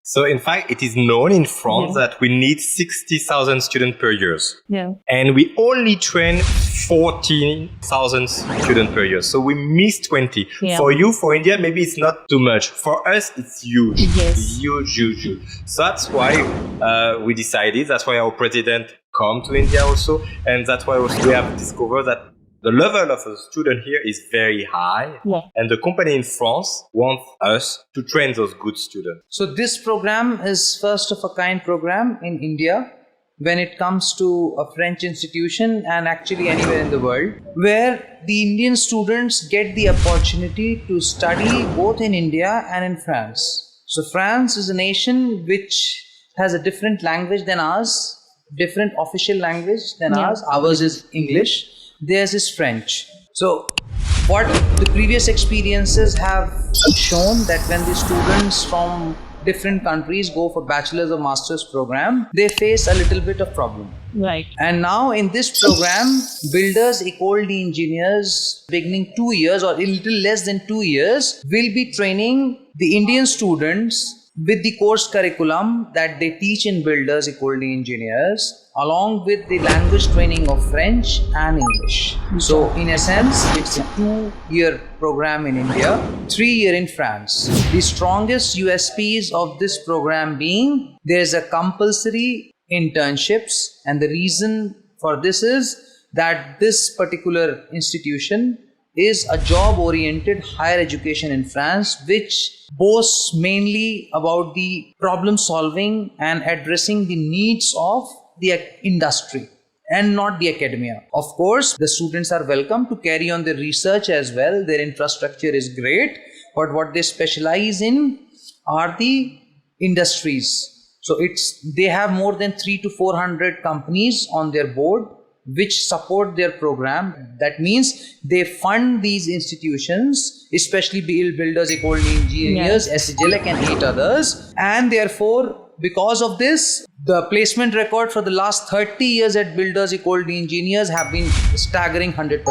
So in fact, it is known in France that we need 60,000 students per year. Yeah. And we only train 14,000 students per year. So we miss 20. Yeah. For you, for India, maybe it's not too much. For us, it's huge. Yes. Huge. So that's why we decided, that's why our president come to India also. And that's why also we have discovered that the level of a student here is very high. Yeah. And the company in France wants us to train those good students. So this program is first of a kind program in India when it comes to a French institution and actually anywhere in the world, where the Indian students get the opportunity to study both in India and in France. So France is a nation which has a different language than ours, different official language than ours. Ours is English. Theirs is French. So what the previous experiences have shown that when the students from different countries go for bachelor's or master's program, they face a little bit of problem. Right. And now in this program, builders, école d'ingénieurs, beginning 2 years or a little less than 2 years, will be training the Indian students with the course curriculum that they teach in builders, école d'ingénieurs, along with the language training of French and English. So in a sense, it's a 2-year program in India, 3-year in France. The strongest USPs of this program being there is a compulsory internships, and the reason for this is that this particular institution is a job-oriented higher education in France, which boasts mainly about the problem solving and addressing the needs of the industry and not the academia. Of course, the students are welcome to carry on their research as well. Their infrastructure is great, but what they specialize in are the industries. So they have more than 300 to 400 companies on their board which support their program. That means they fund these institutions, especially builders, école d'ingénieurs, SGLEC and 8 others. And therefore, because of this, the placement record for the last 30 years at builders, école d'ingénieurs have been staggering 100%.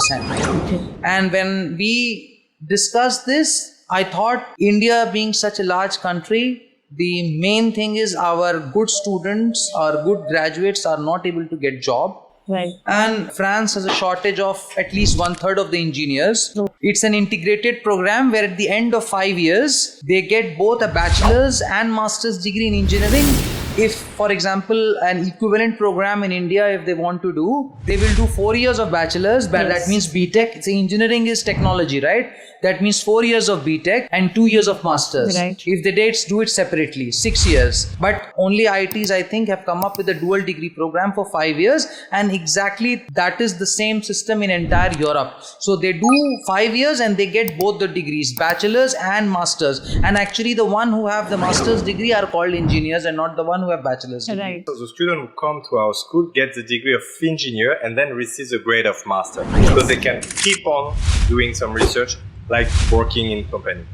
Okay. And when we discussed this, I thought India being such a large country, the main thing is our good students, our good graduates are not able to get job. Right. And France has a shortage of at least 1/3 of the engineers. It's an integrated program where at the end of 5 years, they get both a bachelor's and master's degree in engineering. If, for example, an equivalent program in India, if they want to do, they will do 4 years of bachelor's, but that means BTech. See, engineering is technology, right? That means 4 years of BTech and 2 years of master's. Right. If they do it separately, 6 years. But only IITs, I think, have come up with a dual degree program for 5 years, and exactly that is the same system in entire Europe. So they do 5 years and they get both the degrees, bachelor's and master's. And actually the one who have the master's degree are called engineers and not the one who have bachelor's degree. Right. So the student who come to our school gets the degree of engineer and then receives a grade of master, because they can keep on doing some research, like working in company.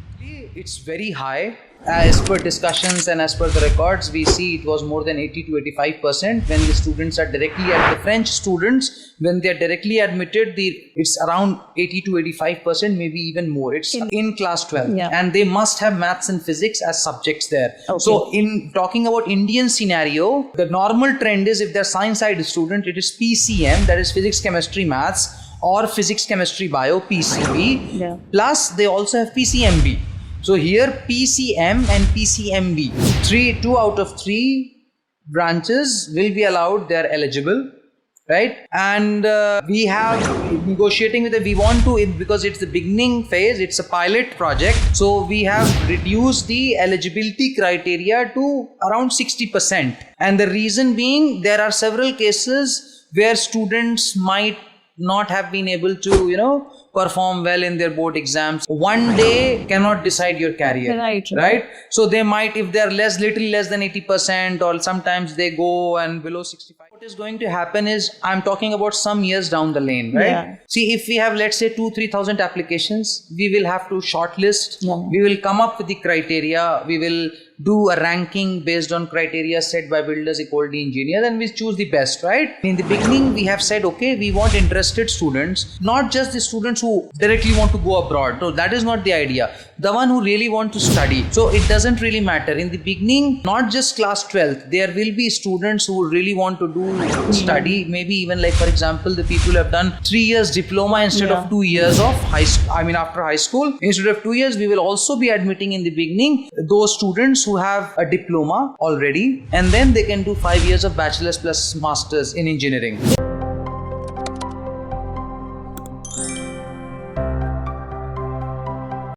It's very high. As per discussions and as per the records, we see it was more than 80 to 85% when the students are directly the French students, when they are directly admitted, it's around 80 to 85%, maybe even more. It's in class 12. Yeah. And they must have maths and physics as subjects there. Okay. So in talking about Indian scenario, the normal trend is if they're science side student, it is PCM, that is physics, chemistry, maths, or physics, chemistry, bio, PCB. Yeah. Plus they also have PCMB. So here PCM and PCMB, 2 out of 3 branches will be allowed, they are eligible, right? And we have negotiating with we want to, because it's the beginning phase, it's a pilot project. So we have reduced the eligibility criteria to around 60%. And the reason being, there are several cases where students might not have been able to, perform well in their board exams. One day cannot decide your career. Right? So they might, if they're little less than 80%, or sometimes they go and below 65. What is going to happen is, I'm talking about some years down the lane, right? Yeah. See, if we have, let's say 2,000-3,000 applications, we will have to shortlist. Yeah. We will come up with the criteria. We will do a ranking based on criteria set by builders, école d'ingénieurs, and we choose the best, right? In the beginning, we have said, okay, we want interested students, not just the students who directly want to go abroad. No, that is not the idea. the one who really want to study. So it doesn't really matter. In the beginning, not just class 12th, there will be students who really want to do study, maybe even like, for example, the people who have done 3 years diploma instead of 2 years of high school. I mean, after high school, instead of 2 years, we will also be admitting in the beginning those students who have a diploma already, and then they can do 5 years of bachelor's plus master's in engineering.